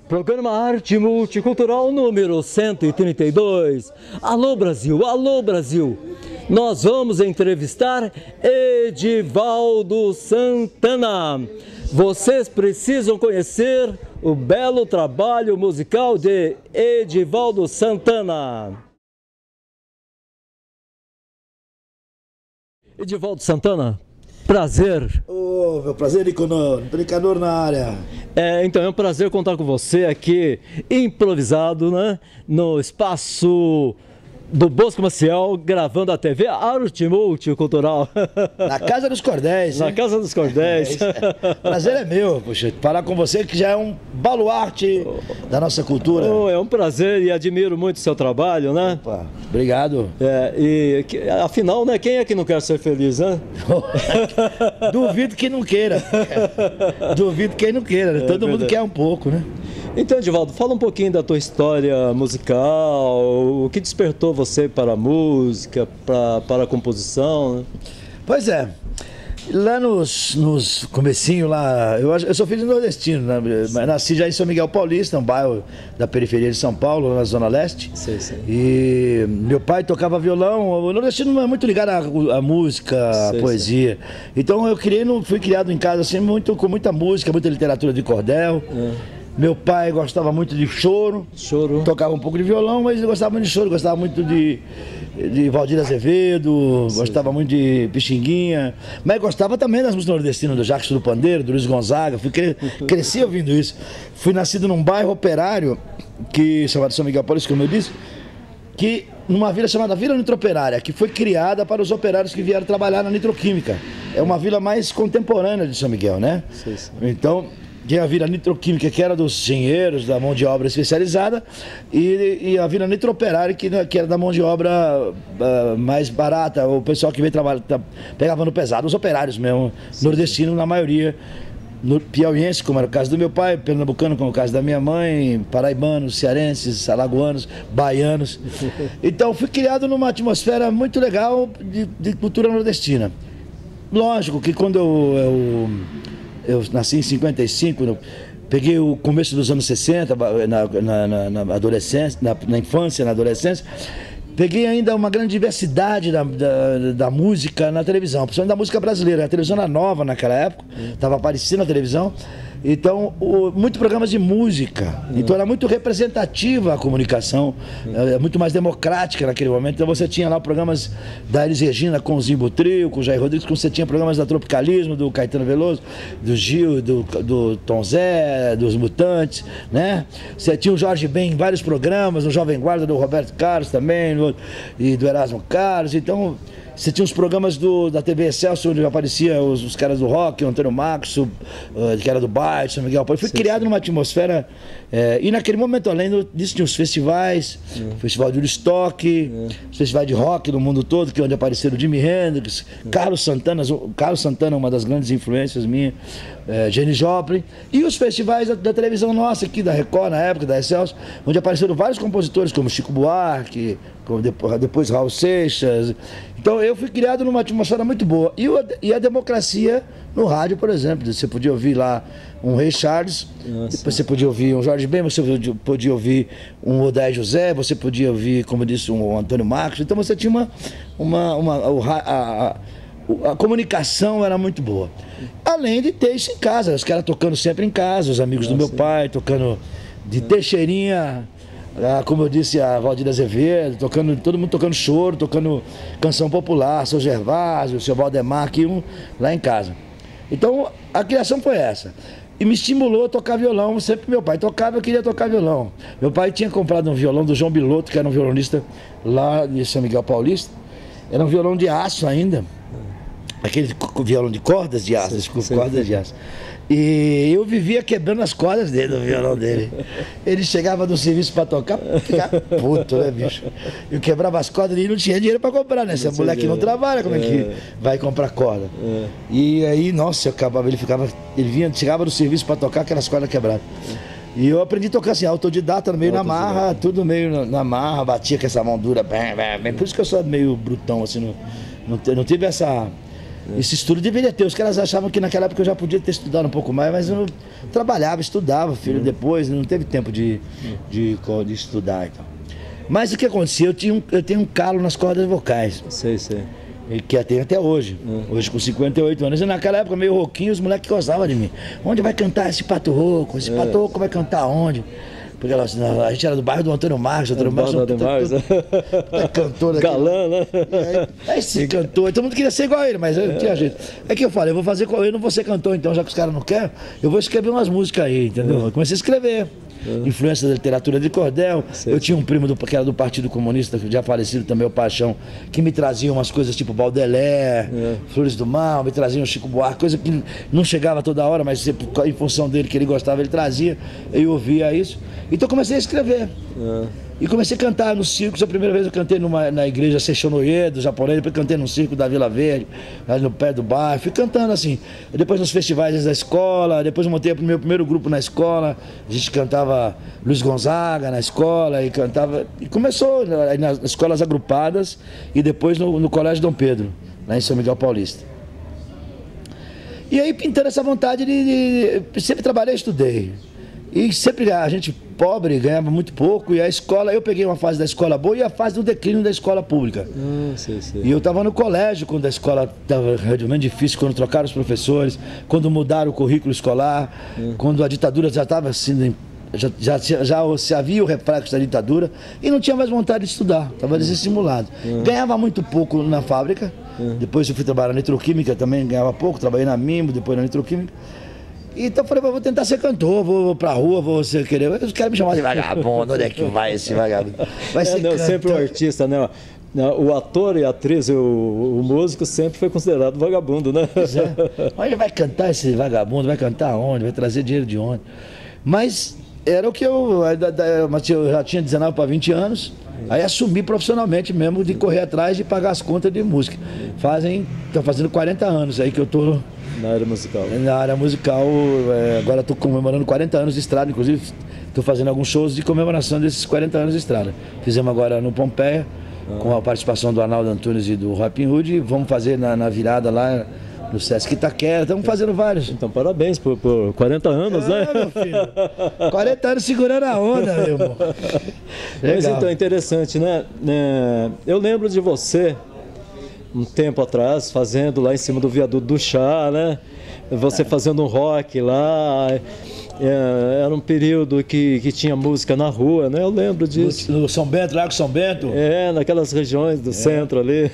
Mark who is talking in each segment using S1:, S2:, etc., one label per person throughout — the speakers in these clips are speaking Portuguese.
S1: Programa Arte Multicultural número 132. Alô Brasil, alô Brasil. Nós vamos entrevistar Edivaldo Santana. Vocês precisam conhecer o belo trabalho musical de Edivaldo Santana. Edivaldo Santana, prazer.
S2: Meu prazer, Nicanor na área.
S1: Então é um prazer contar com você aqui, improvisado, né, no espaço do Bosco Maciel, gravando a TV Arte Multicultural.
S2: Na Casa dos Cordéis.
S1: Na Casa dos Cordéis.
S2: Prazer é meu, poxa, falar com você que já é um baluarte da nossa cultura.
S1: É um prazer e admiro muito o seu trabalho, né?
S2: Opa, obrigado.
S1: Afinal, né, quem é que não quer ser feliz, né?
S2: Duvido que não queira. Duvido quem não queira. Todo mundo quer um pouco, né?
S1: Então, Edivaldo, fala um pouquinho da tua história musical, o que despertou você para a música, para a composição, né?
S2: Pois é, lá nos comecinho lá, eu sou filho de nordestino, né? Mas nasci já em São Miguel Paulista, um bairro da periferia de São Paulo, na Zona Leste.
S1: Sim, sim.
S2: E meu pai tocava violão, o nordestino não é muito ligado à música, à poesia. Então eu fui criado em casa assim, com muita música, muita literatura de cordel. Meu pai gostava muito de choro, tocava um pouco de violão, mas ele gostava muito de choro, gostava muito de Valdir Azevedo, gostava muito de Pixinguinha, mas gostava também das músicas nordestinas, do Jacques do Pandeiro, do Luiz Gonzaga, cresci ouvindo isso. Fui nascido num bairro operário, chamado São Miguel Paulista, como eu disse, numa vila chamada Vila Nitroperária, que foi criada para os operários que vieram trabalhar na nitroquímica. É uma vila mais contemporânea de São Miguel, né? Sim. Então, tinha a Vila Nitroquímica, que era dos engenheiros, da mão de obra especializada, e a Vila Nitroperária, que era da mão de obra mais barata, o pessoal que veio trabalhar, pegava no pesado, os operários mesmo, nordestinos na maioria, piauiense, como era o caso do meu pai, pernambucano, como é o caso da minha mãe, paraibanos, cearenses, alagoanos, baianos. Então fui criado numa atmosfera muito legal de cultura nordestina. Lógico que quando eu nasci em 55, peguei o começo dos anos 60, na adolescência, na infância, na adolescência, peguei ainda uma grande diversidade da música na televisão, principalmente da música brasileira. A televisão era nova naquela época, estava aparecendo na televisão, então muitos programas de música, então era muito representativa a comunicação, muito mais democrática naquele momento. Então você tinha lá programas da Elis Regina com o Zimbo Trio, com o Jair Rodrigues, você tinha programas da Tropicalismo, do Caetano Veloso, do Gil, do Tom Zé, dos Mutantes, né? Você tinha o Jorge Ben em vários programas, no Jovem Guarda do Roberto Carlos também, e do Erasmo Carlos. Então você tinha os programas da TV Excelsior, onde aparecia os caras do rock, o Antônio Marcos, que era do bairro, São Miguel. Fui criado numa atmosfera, e naquele momento, além disso, tinha os festivais, o Festival de Woodstock, os festivais de rock no mundo todo, onde apareceram Jimi Hendrix, Carlos Santana, uma das grandes influências minhas, Janis Joplin, e os festivais da televisão nossa aqui, da Record, na época, da Excelsior, onde apareceram vários compositores, como Chico Buarque, como depois Raul Seixas. Então eu fui criado numa atmosfera muito boa. E a democracia no rádio, por exemplo. Você podia ouvir lá um Ray Charles, depois você podia ouvir um Jorge Ben, você podia ouvir um Odair José, você podia ouvir, como eu disse, um Antônio Marcos. Então você tinha a comunicação era muito boa. Além de ter isso em casa, os caras tocando sempre em casa, os amigos do meu pai, tocando de Teixeirinha, como eu disse, a Valdir Azevedo, todo mundo tocando choro, tocando canção popular, seu Gervásio, seu Valdemar, lá em casa. Então, a criação foi essa. E me estimulou a tocar violão, sempre meu pai tocava, eu queria tocar violão. Meu pai tinha comprado um violão do João Biloto, que era um violonista lá de São Miguel Paulista. Era um violão de aço ainda, aquele violão de cordas de aço, cordas de aço. E eu vivia quebrando as cordas dele, do violão dele. Ele chegava do serviço para tocar, ficava puto, né, bicho? Eu quebrava as cordas e não tinha dinheiro para comprar, né? Se a mulher que não trabalha, como é que vai comprar corda? E aí, nossa, chegava do serviço para tocar aquelas cordas quebradas. E eu aprendi a tocar assim, autodidata, meio na marra, tudo meio na marra, batia com essa mão dura, bem. Por isso que eu sou meio brutão, assim, não tive Esse estudo deveria ter. Os caras achavam que naquela época eu já podia ter estudado um pouco mais, mas eu trabalhava, estudava, filho, depois, não teve tempo de estudar e tal. Mas o que acontecia? Eu tenho um calo nas cordas vocais.
S1: Sei.
S2: Que tem até hoje. Hoje com 58 anos. E naquela época, meio rouquinho, os moleques gostavam de mim. Onde vai cantar esse Pato Rouco? Esse Pato Rouco vai cantar onde? Porque a gente era do bairro do Antônio Marcos. Antônio Marcos é cantor.
S1: Galã, né?
S2: Aí esse cantor. Todo mundo queria ser igual a ele, mas eu não tinha jeito. É que eu falei, eu não vou ser cantor então, já que os caras não querem, eu vou escrever umas músicas aí, entendeu? Eu comecei a escrever. Influência da literatura de cordel. Eu tinha um primo que era do Partido Comunista, já falecido também, o Paixão, que me trazia umas coisas tipo Baudelaire, Flores do Mal, me trazia um Chico Buarque, coisa que não chegava toda hora, mas sempre, em função dele, que ele gostava, ele trazia, eu ouvia isso. Então comecei a escrever. E comecei a cantar nos circos. A primeira vez eu cantei na igreja Seixonoye, do japonês, depois cantei num circo da Vila Verde, ali no pé do bairro. Fui cantando assim. Depois nos festivais da escola, depois eu montei o meu primeiro grupo na escola. A gente cantava Luiz Gonzaga na escola e cantava. E começou nas escolas agrupadas e depois no Colégio Dom Pedro, lá em São Miguel Paulista. E aí pintando essa vontade sempre trabalhei e estudei. E sempre a gente pobre ganhava muito pouco, e a escola, eu peguei uma fase da escola boa e a fase do declínio da escola pública.
S1: Sei.
S2: E eu estava no colégio quando a escola estava realmente difícil, quando trocaram os professores, quando mudaram o currículo escolar, quando a ditadura já estava assim, já se havia o reflexo da ditadura e não tinha mais vontade de estudar, estava desestimulado. Ganhava muito pouco na fábrica, depois eu fui trabalhar na Nitroquímica, também ganhava pouco, trabalhei na Mimo, depois na Nitroquímica. Então eu falei, vou tentar ser cantor, vou pra rua, vou ser querer. Os caras me chamavam de vagabundo, onde é que vai esse vagabundo? Vai ser
S1: não, sempre o artista, né? O ator e a atriz, o músico sempre foi considerado vagabundo, né?
S2: Pois é. Onde vai cantar esse vagabundo? Vai cantar onde? Vai trazer dinheiro de onde? Mas era o que eu já tinha 19 para 20 anos, aí assumi profissionalmente mesmo de correr atrás de pagar as contas de música. Estão fazendo 40 anos aí que eu tô
S1: na área musical.
S2: Na área musical, agora estou comemorando 40 anos de estrada, inclusive estou fazendo alguns shows de comemoração desses 40 anos de estrada. Fizemos agora no Pompeia, com a participação do Arnaldo Antunes e do Robin Hood, e vamos fazer na virada lá no Sesc Itaquera, estamos fazendo vários.
S1: Então parabéns por 40 anos, né?
S2: Meu filho, 40 anos segurando a onda, meu irmão.
S1: Mas então, é interessante, né? Eu lembro de você um tempo atrás, fazendo lá em cima do viaduto do Chá, né? Você fazendo um rock lá. Era um período que tinha música na rua, né? Eu lembro disso.
S2: No São Bento, Largo São Bento?
S1: Naquelas regiões do centro ali.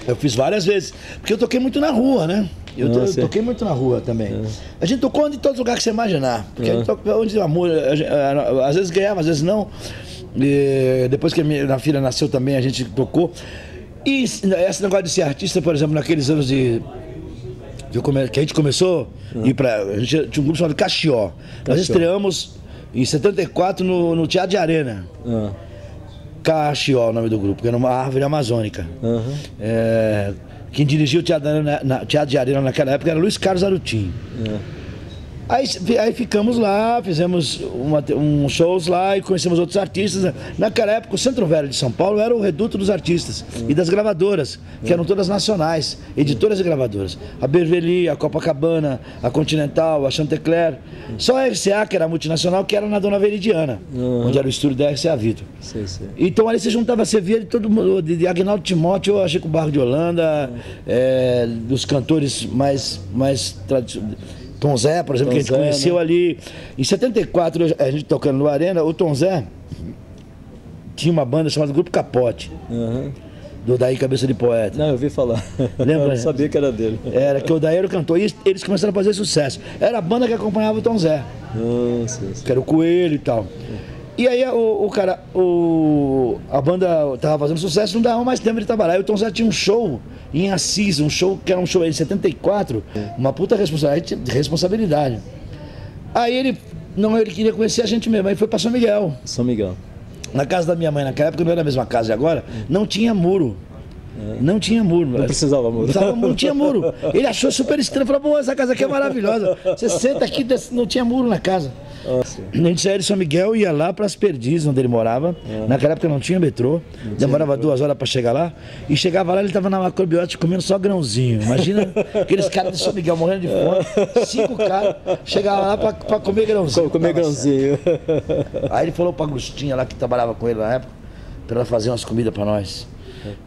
S2: Eu fiz várias vezes, porque eu toquei muito na rua, né? Eu toquei muito na rua também. A gente tocou em todos os lugares que você imaginar. Porque a gente toca onde amor, às vezes ganhava, às vezes não. E depois que a minha filha nasceu também, a gente tocou. E esse negócio de ser artista, por exemplo, naqueles anos que a gente começou, a gente tinha um grupo chamado Caxió. Nós estreamos em 74 no Teatro de Arena. Caxió, o nome do grupo, que era uma árvore amazônica. Quem dirigiu o Teatro de Arena naquela época era Luiz Carlos Arutin. Aí ficamos lá, fizemos uns shows lá e conhecemos outros artistas. Naquela época, o Centro Velho de São Paulo era o reduto dos artistas e das gravadoras, que eram todas nacionais, editoras e gravadoras. A Berveli, a Copacabana, a Continental, a Chantecler. Só a RCA, que era multinacional, que era na Dona Veridiana, onde era o estúdio da RCA Vitor. Então ali você juntava, você via de todo mundo, de Agnaldo Timóteo a Chico Barro de Holanda, dos cantores mais tradicionais. Tom Zé, por exemplo, que a gente conheceu ali. Em 74, a gente tocando no Arena, o Tom Zé tinha uma banda chamada Grupo Capote. Do Daí Cabeça de Poeta.
S1: Não, eu ouvi falar.
S2: Lembra?
S1: Eu sabia que era dele.
S2: Era, que o Daí era o cantor. E eles começaram a fazer sucesso. Era a banda que acompanhava o Tom Zé. Que era o Coelho e tal. E aí a banda tava fazendo sucesso, não dava mais tempo de trabalhar. E o Tom Zé tinha um show em Assis, um show que era um show em 74, uma puta responsabilidade. Aí ele queria conhecer a gente mesmo, aí foi pra São Miguel.
S1: São Miguel.
S2: Na casa da minha mãe, naquela época não era a mesma casa de agora, não tinha muro. Não tinha muro.
S1: Não precisava muro.
S2: Não tinha muro. Ele achou super estranho, falou, pô, essa casa aqui é maravilhosa. Você senta aqui, não tinha muro na casa. A gente saía de São Miguel e ia lá para as Perdizes, onde ele morava. Naquela época não tinha metrô. Demorava 2 horas para chegar lá. E chegava lá, ele estava na macrobiótica comendo só grãozinho. Imagina aqueles caras de São Miguel morrendo de fome. 5 caras, chegavam lá para comer grãozinho.
S1: Comer grãozinho.
S2: Aí ele falou para a Agostinha lá, que trabalhava com ele na época, para ela fazer umas comidas para nós.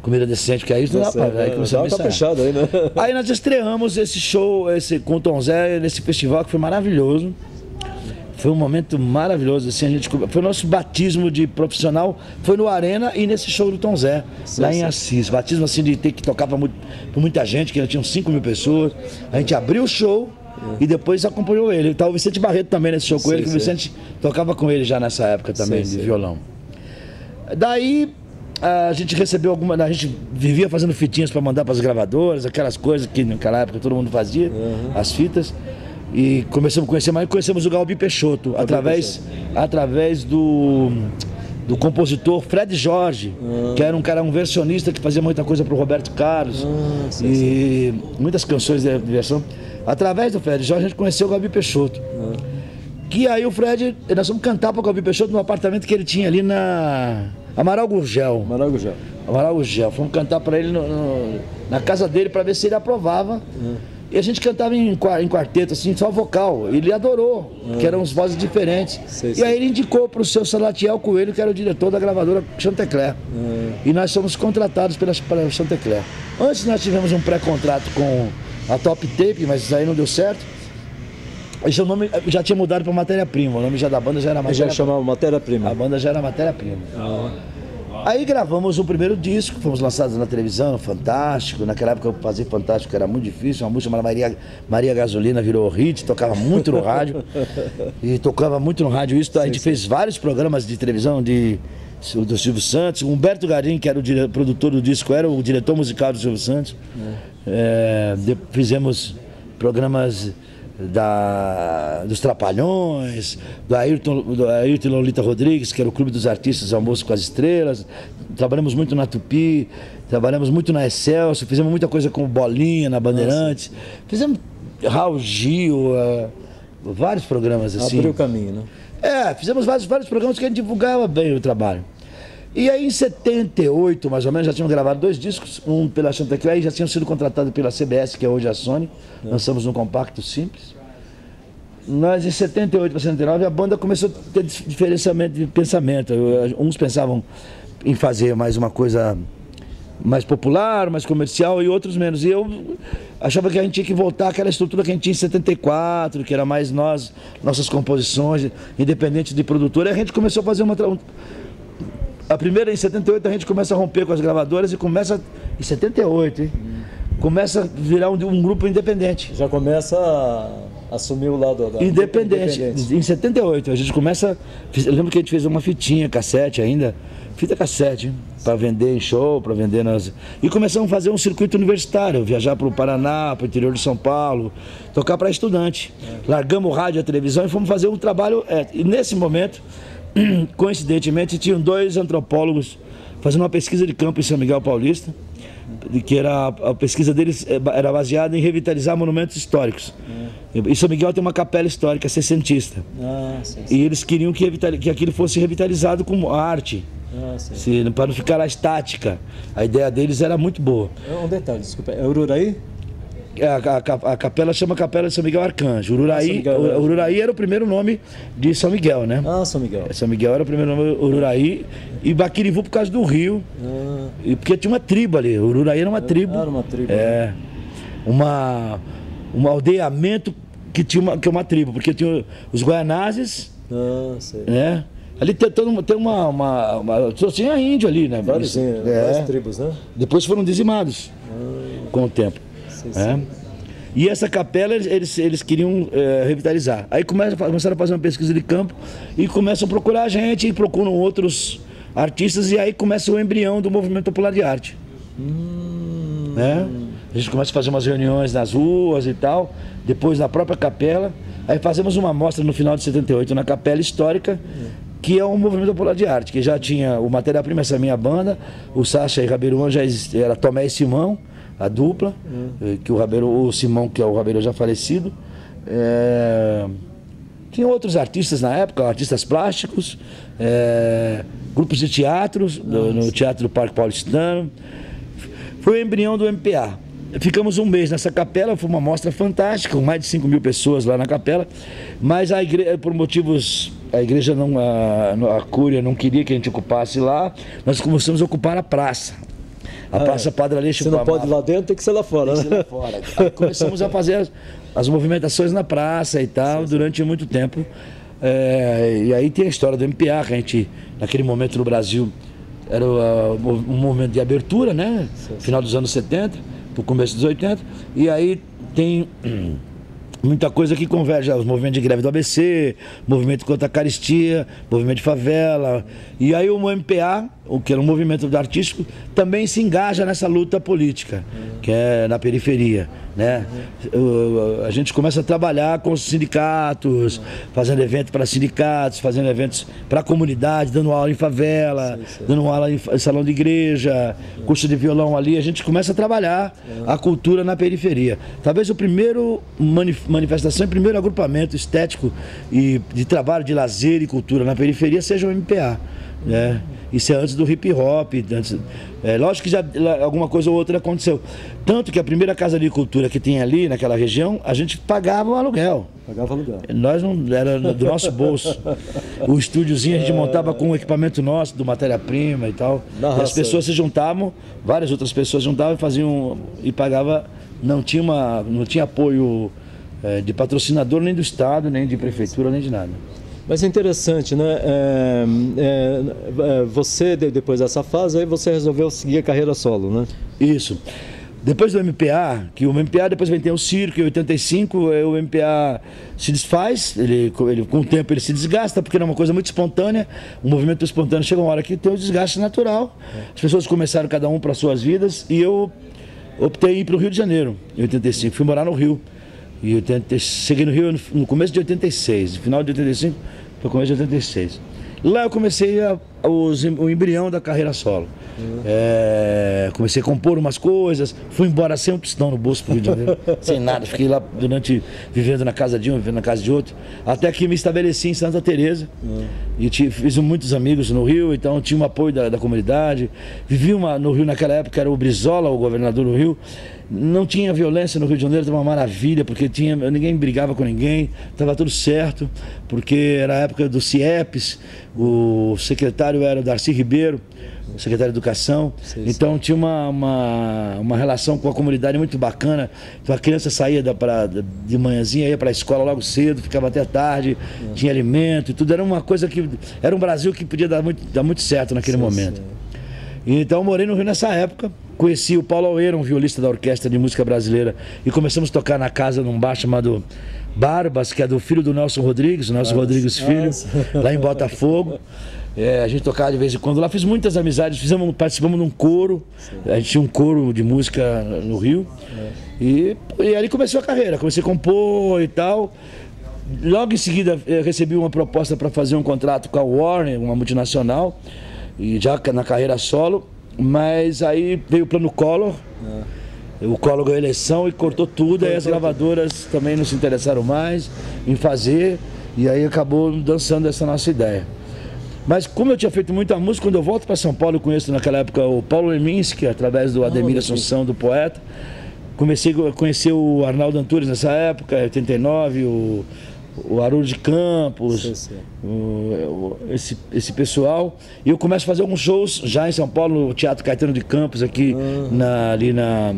S2: Comida decente, porque aí isso não dá pra... Aí começamos a
S1: fechado aí, né?
S2: Aí nós estreamos esse show com o Tom Zé, nesse festival que foi maravilhoso. Foi um momento maravilhoso, assim, a gente... Foi o nosso batismo de profissional, foi no Arena e nesse show do Tom Zé, lá em Assis. Batismo assim de ter que tocar pra muita gente, que já tinham 5 mil pessoas. A gente abriu o show e depois acompanhou ele. Tá o Vicente Barreto também nesse show com ele, que o Vicente tocava com ele já nessa época também, de violão. Daí... A gente recebeu a gente vivia fazendo fitinhas para mandar para as gravadoras, aquelas coisas que naquela época todo mundo fazia, as fitas. E começamos a conhecer, mas conhecemos o Galbi Peixoto, através do compositor Fred Jorge, que era um versionista que fazia muita coisa para o Roberto Carlos, muitas canções de versão. Através do Fred Jorge a gente conheceu o Galbi Peixoto. Que aí o Fred, nós fomos cantar para o Galbi Peixoto no apartamento que ele tinha ali na Amaral Gurgel. Amaral Gurgel. Fomos cantar para ele na casa dele para ver se ele aprovava. E a gente cantava em quarteto, assim, só vocal. Ele adorou, que eram as vozes diferentes. E aí ele indicou para o seu Salatiel Coelho, que era o diretor da gravadora Chantecler. E nós somos contratados pela Chantecler. Antes nós tivemos um pré-contrato com a Top Tape, mas isso aí não deu certo. Esse nome já tinha mudado para Matéria-Prima, o nome já da banda já era Matéria-Prima.
S1: Já chamava Matéria-Prima.
S2: A banda já era Matéria-Prima. Aí gravamos o primeiro disco, fomos lançados na televisão, Fantástico. Naquela época eu fazia Fantástico, era muito difícil. Uma música chamada Maria Gasolina virou hit, tocava muito no rádio. E tocava muito no rádio isso. A gente fez vários programas de televisão do Silvio Santos. O Humberto Garim, que era o produtor do disco, era o diretor musical do Silvio Santos. Fizemos programas dos Trapalhões, do Ayrton e Lolita Rodrigues, que era o Clube dos Artistas Almoço com as Estrelas. Trabalhamos muito na Tupi, trabalhamos muito na Excelsior, fizemos muita coisa com Bolinha na Bandeirantes, fizemos Raul Gil, vários programas assim.
S1: Abriu o caminho, né?
S2: Fizemos vários programas que a gente divulgava bem o trabalho. E aí em 78, mais ou menos, já tínhamos gravado 2 discos, um pela Chantecler e já tinham sido contratados pela CBS, que é hoje a Sony. Lançamos um compacto simples. Nós, em 78 para 79, a banda começou a ter diferenciamento de pensamento. Uns pensavam em fazer mais uma coisa mais popular, mais comercial, e outros menos. E eu achava que a gente tinha que voltar àquela estrutura que a gente tinha em 74, que era mais nossas composições, independente de produtora. E a gente começou a fazer a primeira, em 78, a gente começa a romper com as gravadoras e começa, em 78, hein? Começa a virar um grupo independente.
S1: Já começa a assumir o lado da...
S2: Independente. Em 78, a gente começa... Eu lembro que a gente fez uma fitinha, cassete ainda, fita cassete, para vender em show, para vender nas... E começamos a fazer um circuito universitário, viajar para o Paraná, para o interior de São Paulo, tocar para estudante. Largamos o rádio e a televisão e fomos fazer um trabalho... E nesse momento... Coincidentemente, tinham 2 antropólogos fazendo uma pesquisa de campo em São Miguel Paulista, que a pesquisa deles era baseada em revitalizar monumentos históricos. E São Miguel tem uma capela histórica sessentista. E eles queriam que aquilo fosse revitalizado como arte, para não ficar a estática. A ideia deles era muito boa.
S1: Um detalhe, desculpa, é Ururaí?
S2: A capela chama Capela de São Miguel Arcanjo. Ururaí era o primeiro nome de São Miguel, né?
S1: São Miguel.
S2: São Miguel era o primeiro nome, Ururaí. E Baquirivu por causa do rio. E porque tinha uma tribo ali. Ururaí era uma tribo.
S1: Era uma tribo.
S2: Um aldeamento que é uma tribo. Porque tinha os Guaianazes. Né? Ali tem uma só tinha índio ali, né?
S1: Várias tribos, né?
S2: Depois foram dizimados com o tempo. E essa capela eles queriam revitalizar. Aí começaram a fazer uma pesquisa de campo e começam a procurar a gente e procuram outros artistas, e aí começa o embrião do movimento popular de arte. A gente começa a fazer umas reuniões nas ruas e tal, depois na própria capela. Aí fazemos uma mostra no final de 78 na Capela Histórica, que é um movimento popular de arte, que já tinha o Matéria-Prima, essa minha banda, o Sacha e Rabeiruan já era Tomé e Simão, a dupla, que o Simão, que é o Rabeiruan já falecido, Tinha outros artistas na época, artistas plásticos, grupos de teatros, no Teatro do Parque Paulistano. Foi o embrião do MPA. Ficamos um mês nessa capela, foi uma mostra fantástica, com mais de 5.000 pessoas lá na capela, mas a igreja, por motivos, a igreja não, a Cúria não queria que a gente ocupasse lá, nós começamos a ocupar a praça. A Praça Padre Aleixo.
S1: Você não pode ir lá dentro, tem que ser lá fora,
S2: né? Tem que ser lá fora. Aí começamos a fazer as movimentações na praça e tal, durante muito tempo. E aí tem a história do MPA, que a gente, naquele momento no Brasil, era um movimento de abertura, né? Final dos anos 70, pro começo dos 80. E aí tem muita coisa que converge, os movimentos de greve do ABC, movimento contra a caristia, movimento de favela. E aí o MPA, o que era um movimento artístico, também se engaja nessa luta política, que é na periferia, né? A gente começa a trabalhar com os sindicatos, fazendo eventos para sindicatos, fazendo eventos para a comunidade, dando aula em favela, dando aula em salão de igreja, curso de violão ali. A gente começa a trabalhar a cultura na periferia. Talvez o primeiro manifestação, o primeiro agrupamento estético e de trabalho de lazer e cultura na periferia seja o MPA, né? Isso é antes do hip hop, lógico que já alguma coisa ou outra aconteceu. Tanto que a primeira casa de cultura que tem ali naquela região, a gente pagava o aluguel.
S1: Pagava aluguel.
S2: Nós não, era do nosso bolso. O estúdiozinho a gente montava com um equipamento nosso, do matéria-prima e tal. E as pessoas se juntavam, várias outras pessoas juntavam e faziam e pagava. Não tinha apoio de patrocinador, nem do Estado, nem de prefeitura, nem de nada.
S1: Mas é interessante, né? Você, depois dessa fase, aí você resolveu seguir a carreira solo, né?
S2: Isso. Depois do MPA, que o MPA depois vem ter o circo, em 85, o MPA se desfaz, com o tempo ele se desgasta, porque é uma coisa muito espontânea, um movimento espontâneo chega uma hora que tem um desgaste natural. As pessoas começaram cada um para suas vidas e eu optei em ir para o Rio de Janeiro, em 85, fui morar no Rio. E cheguei no Rio no começo de 86, no final de 85 para o começo de 86. Lá eu comecei o embrião da carreira solo. Comecei a compor umas coisas, fui embora sem um tostão no bolso pro Rio de Janeiro, sem nada. Fiquei lá vivendo na casa de um, vivendo na casa de outro, até que me estabeleci em Santa Teresa. E fiz muitos amigos no Rio, então tinha um apoio da comunidade. Vivi no Rio naquela época, era o Brizola, o governador do Rio. Não tinha violência no Rio de Janeiro, estava uma maravilha, porque ninguém brigava com ninguém, estava tudo certo, porque era a época do CIEPS, o secretário era o Darcy Ribeiro, o secretário de Educação, então tinha uma relação com a comunidade muito bacana. Então a criança saía de manhãzinha, ia para a escola logo cedo, ficava até tarde, tinha alimento e tudo, era uma coisa que, era um Brasil que podia dar muito certo naquele momento. Então eu morei no Rio nessa época, conheci o Paulo Aueira, um violista da Orquestra de Música Brasileira, e começamos a tocar na casa num bar chamado Barbas, que é do filho do Nelson Rodrigues, o Nelson Rodrigues Filho, lá em Botafogo. A gente tocava de vez em quando lá, fiz muitas amizades, participamos de um coro, a gente tinha um coro de música no Rio, e ali começou a carreira, comecei a compor e tal. Logo em seguida eu recebi uma proposta para fazer um contrato com a Warner, uma multinacional, e já na carreira solo, mas aí veio o plano Collor, o Collor ganhou a eleição e cortou tudo, aí as gravadoras também não se interessaram mais em fazer, e aí acabou dançando essa nossa ideia. Mas como eu tinha feito muita música, quando eu volto para São Paulo, eu conheço naquela época o Paulo Leminski, através do Ademir Assunção, do poeta. Comecei a conhecer o Arnaldo Antunes nessa época, 89, o Haroldo de Campos, esse pessoal. E eu começo a fazer alguns shows já em São Paulo, no Teatro Caetano de Campos, aqui ali na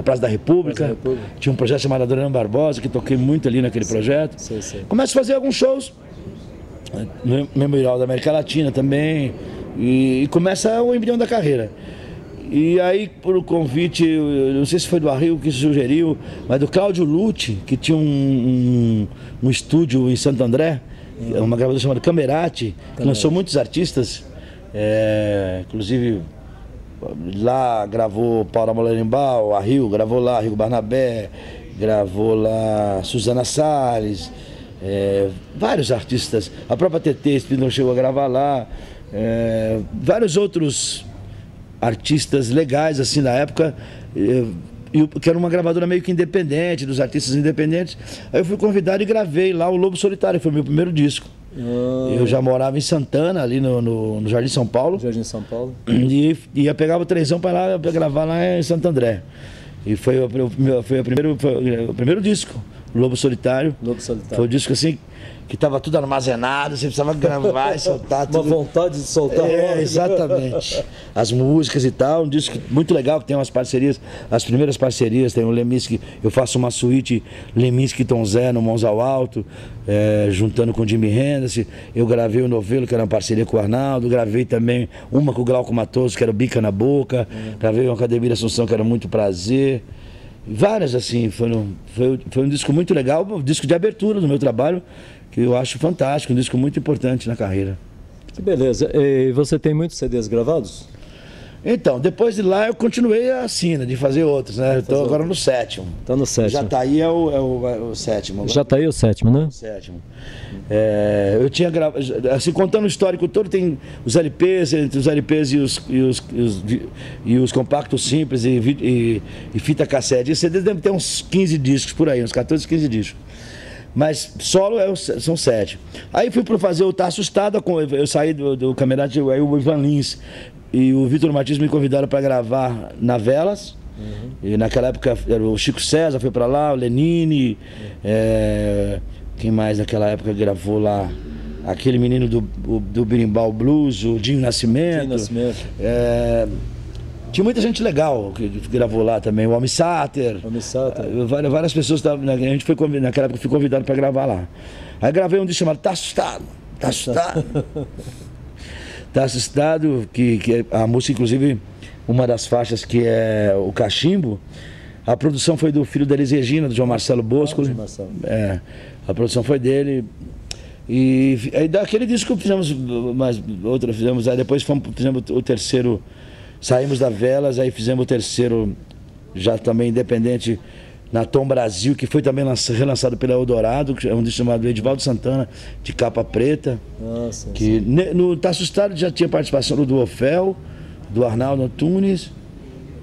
S2: Praça da República. Tinha um projeto chamado Adorando Barbosa, que toquei muito ali naquele projeto. Começo a fazer alguns shows, no Memorial da América Latina também, e começa o embrião da carreira. E aí, por convite, não sei se foi do Arril que sugeriu, mas do Cláudio Lucci, que tinha um estúdio em Santo André, uma gravadora chamada Camerati, que lançou muitos artistas, inclusive lá gravou Paula Molenbaum, Arril gravou lá Arril Barnabé, gravou lá Suzana Salles, vários artistas, a própria TT Espíndola chegou a gravar lá, vários outros artistas legais assim na época. que era uma gravadora meio que independente, dos artistas independentes. Aí eu fui convidado e gravei lá o Lobo Solitário, foi o meu primeiro disco. Eu já morava em Santana, ali no Jardim São Paulo.
S1: Jardim São Paulo.
S2: E ia pegar o trenzão para gravar lá em Santo André. E foi o primeiro disco, Lobo Solitário.
S1: Lobo Solitário.
S2: Foi um disco assim, que estava tudo armazenado, você precisava gravar e soltar tudo.
S1: Uma vontade de soltar.
S2: Exatamente. As músicas e tal, um disco muito legal, que tem umas parcerias, as primeiras parcerias, tem o Leminski, eu faço uma suíte Leminski e Tom Zé no Mãos ao Alto, juntando com o Jimi Hendrix. Eu gravei o Novelo, que era uma parceria com o Arnaldo, gravei também uma com o Glauco Matoso, que era o Bica na Boca, gravei uma com a Ademir Assunção, que era Muito Prazer. Várias, assim, foi um disco muito legal, um disco de abertura do meu trabalho, que eu acho fantástico, um disco muito importante na carreira.
S1: Que beleza. E você tem muitos CDs gravados?
S2: Então, depois de lá eu continuei assim, né, de fazer outros, né? Estou agora no 7º.
S1: Está no 7º.
S2: Jataí é o 7º.
S1: Jataí é o 7º, né?
S2: 7º. Eu tinha gravado, assim, contando o histórico todo, tem os LPs, entre os LPs e os compactos simples e fita cassete. E CDs deve ter uns 15 discos por aí, uns 14, 15 discos. Mas solo são 7. Aí fui para fazer o Tá Assustado, eu saí do camerate, aí o Ivan Lins e o Vitor Martins me convidaram para gravar na Velas. E naquela época o Chico César foi para lá, o Lenine, quem mais naquela época gravou lá? Aquele menino do Birimbau Blues, o Dinho Nascimento. Tinha muita gente legal que gravou lá também, o Homem Sáter. Várias pessoas, a gente foi naquela época fui convidado para gravar lá. Aí gravei um disco chamado Tá Assustado. Tá Assustado. Tá Assustado, que a música, inclusive, uma das faixas que é o Cachimbo, a produção foi do filho da Elis Regina, do João Marcelo Bosco. A produção foi dele. E aí daquele disco fizemos mais outra, aí depois fizemos o terceiro. Saímos da Velas, aí fizemos o terceiro, já também independente, na Tom Brasil, que foi também relançado pela Eldorado, que é um disco chamado Edivaldo Santana, de capa preta.
S1: Nossa,
S2: que no Tá Assustado já tinha participação do Ofel, do Arnaldo Antunes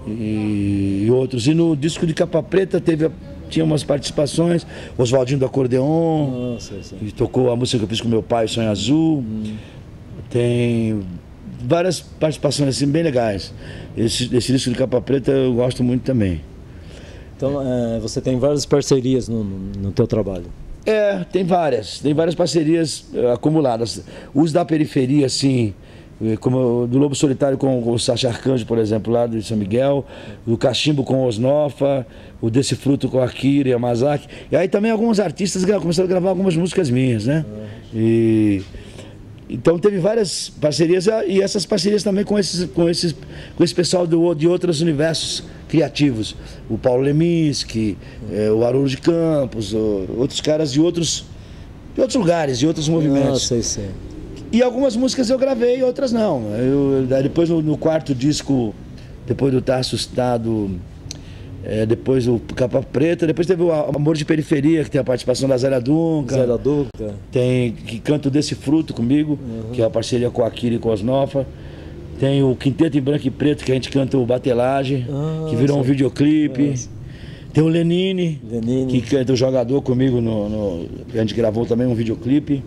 S2: e outros. E no disco de capa preta tinha umas participações, Oswaldinho do Acordeon, que tocou a música que eu fiz com meu pai, Sonho Azul. Tem várias participações assim bem legais. Esse disco de capa preta eu gosto muito também.
S1: Então você tem várias parcerias no teu trabalho?
S2: Tem várias parcerias acumuladas. Os da periferia, assim, como do Lobo Solitário com o Sacha Arcanjo, por exemplo, lá de São Miguel, o Cachimbo com o Osnofa, o Desse Fruto com a Akira e a Mazaki. E aí também alguns artistas começaram a gravar algumas músicas minhas, né? Então teve várias parcerias, e essas parcerias também com esse pessoal de outros universos criativos. O Paulo Leminski, o Haroldo de Campos, outros caras de outros lugares, de outros movimentos.
S1: Sei.
S2: E algumas músicas eu gravei e outras não. Depois no quarto disco, depois do Tá Assustado, depois o Capa Preta, depois teve o Amor de Periferia, que tem a participação da Zélia Dunca. Tem que canta o Desse Fruto comigo, que é a parceria com a Akira e com a Osnofa. Tem o Quinteto em Branco e Preto, que a gente canta o Batelagem, que virou um videoclipe. Tem o Lenine, que canta o Jogador comigo, a gente gravou também um videoclipe.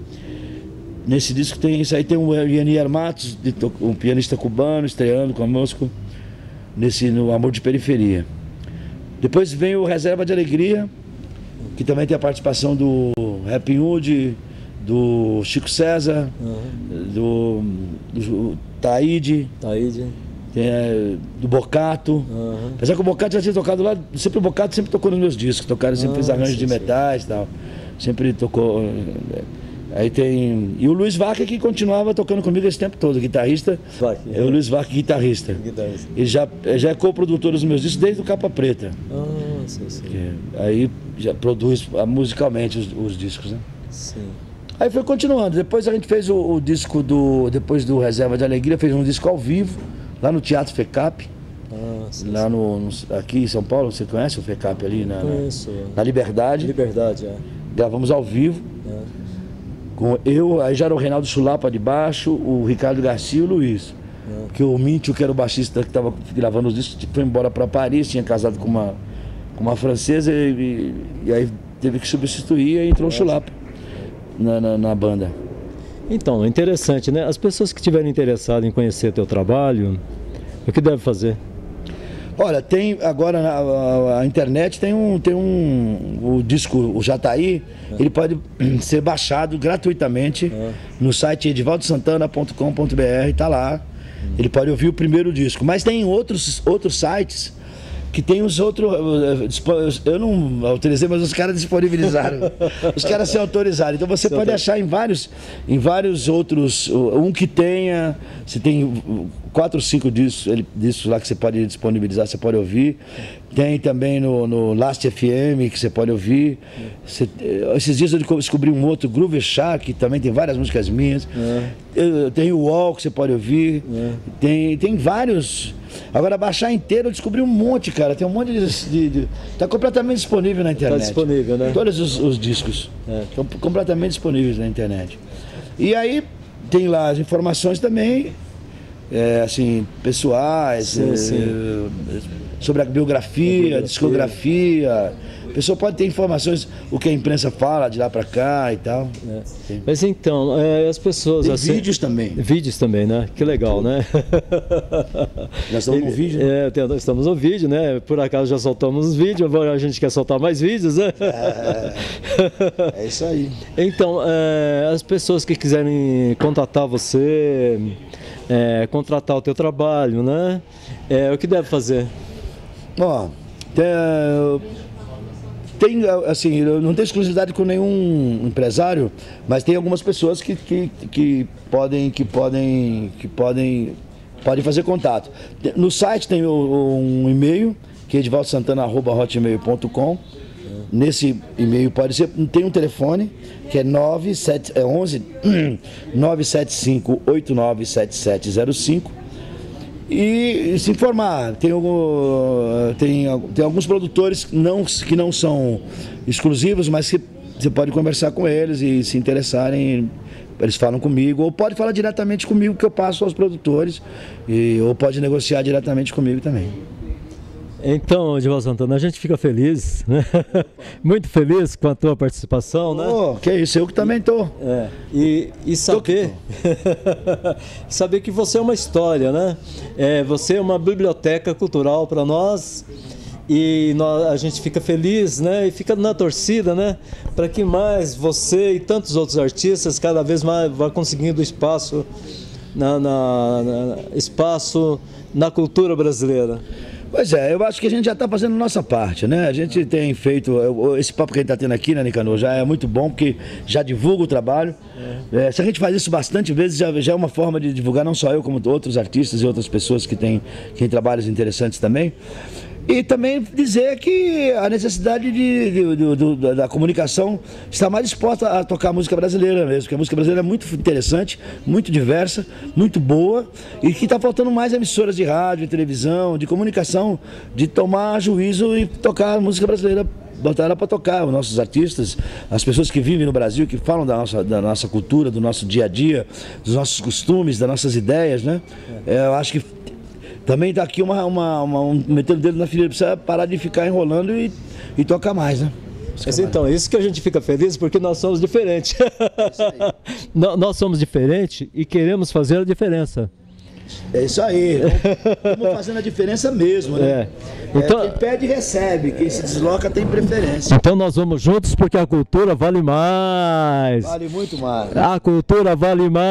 S2: Nesse disco tem isso aí, tem o Ianier Matos, um pianista cubano, estreando conosco no Amor de Periferia. Depois vem o Reserva de Alegria, que também tem a participação do Rap Hood, do Chico César, do Taíde, do Bocato. Apesar que o Bocato já tinha tocado lá, o Bocato sempre tocou nos meus discos, sempre fez arranjos de metais e tal, sempre tocou. Aí tem. E o Luiz Vaca, que continuava tocando comigo esse tempo todo, guitarrista. O Luiz Vaca, guitarrista. Ele já é co-produtor dos meus discos desde o Capa Preta. Aí já produz musicalmente os discos, né?
S1: Sim.
S2: Aí foi continuando. Depois a gente fez o disco depois do Reserva de Alegria, fez um disco ao vivo, lá no Teatro FECAP. Lá aqui em São Paulo, você conhece o FECAP ali? Na Liberdade. Gravamos ao vivo. Com aí já era o Reinaldo Chulapa de baixo, o Ricardo Garcia e o Luiz. Porque o Mintio, que era o baixista que estava gravando os discos, foi embora para Paris, tinha casado com com uma francesa e aí teve que substituir e entrou o Chulapa na banda.
S1: Então, interessante, né? As pessoas que estiverem interessadas em conhecer teu trabalho, o que deve fazer?
S2: Olha, tem agora a internet o disco, o Jataí, ele pode ser baixado gratuitamente no site edivaldosantana.com.br, tá lá. Ele pode ouvir o primeiro disco, mas tem outros sites que tem os outros. Eu não autorizei, mas os caras disponibilizaram. Os caras se autorizaram. Então você pode achar em vários outros. Um que tenha. Você tem 4 ou 5 discos lá que você pode disponibilizar, você pode ouvir. Tem também no Last FM que você pode ouvir. Esses dias eu descobri um outro, Groove Shack, que também tem várias músicas minhas. Tem o Wall que você pode ouvir. Tem vários. Agora, baixar inteiro, eu descobri um monte, cara. Tem um monte de tá completamente disponível na internet.
S1: Tá disponível, né?
S2: Todos os discos estão completamente disponíveis na internet. E aí, tem lá as informações também, assim, pessoais, sobre a biografia, discografia. A pessoa pode ter informações, o que a imprensa fala de lá pra cá e tal.
S1: Mas então, as pessoas...
S2: Tem
S1: assim,
S2: vídeos também.
S1: Vídeos também, né? Que legal, né?
S2: Já estamos no vídeo, né?
S1: Estamos no vídeo, né? Por acaso já soltamos os vídeos, agora a gente quer soltar mais vídeos, né?
S2: É isso aí.
S1: Então, as pessoas que quiserem contatar você, contratar o teu trabalho, né? O que deve fazer?
S2: Ó, assim, eu não tenho exclusividade com nenhum empresário, mas tem algumas pessoas que podem fazer contato. No site tem um e-mail, que é edivaldosantana@hotmail.com. Nesse e-mail tem um telefone, que é 11 975 897705. E se informar, tem alguns produtores que não são exclusivos, mas que você pode conversar com eles e se interessarem, eles falam comigo, ou pode falar diretamente comigo que eu passo aos produtores, ou pode negociar diretamente comigo também.
S1: Então, Edivaldo Santana, a gente fica feliz, né? Muito feliz com a tua participação, né?
S2: Que isso, eu que também tô.
S1: E saber, saber que você é uma história, né? Você é uma biblioteca cultural para nós e a gente fica feliz, né? E fica na torcida, né? Para que mais você e tantos outros artistas cada vez mais vá conseguindo espaço espaço na cultura brasileira.
S2: Pois eu acho que a gente já está fazendo a nossa parte, né? A gente tem feito, esse papo que a gente está tendo aqui, né, Nicanor, já é muito bom, porque já divulga o trabalho. Se a gente faz isso bastante vezes, já é uma forma de divulgar, não só eu, como outros artistas e outras pessoas que têm trabalhos interessantes também. E também dizer que a necessidade da comunicação está mais disposta a tocar música brasileira mesmo, porque a música brasileira é muito interessante, muito diversa, muito boa, e que está faltando mais emissoras de rádio, de televisão, de comunicação, de tomar juízo e tocar a música brasileira, botar ela para tocar, os nossos artistas, as pessoas que vivem no Brasil, que falam da nossa cultura, do nosso dia a dia, dos nossos costumes, das nossas ideias, né? Eu acho que também está aqui metendo o dedo na ferida, precisa parar de ficar enrolando e tocar mais, né?
S1: Mas então, isso que a gente fica feliz porque nós somos diferentes. Nós somos diferentes e queremos fazer a diferença.
S2: É isso aí, estamos fazendo a diferença mesmo, né?
S1: Então,
S2: quem pede recebe, quem se desloca tem preferência.
S1: Então nós vamos juntos porque a cultura vale mais.
S2: Vale muito mais.
S1: A cultura vale mais.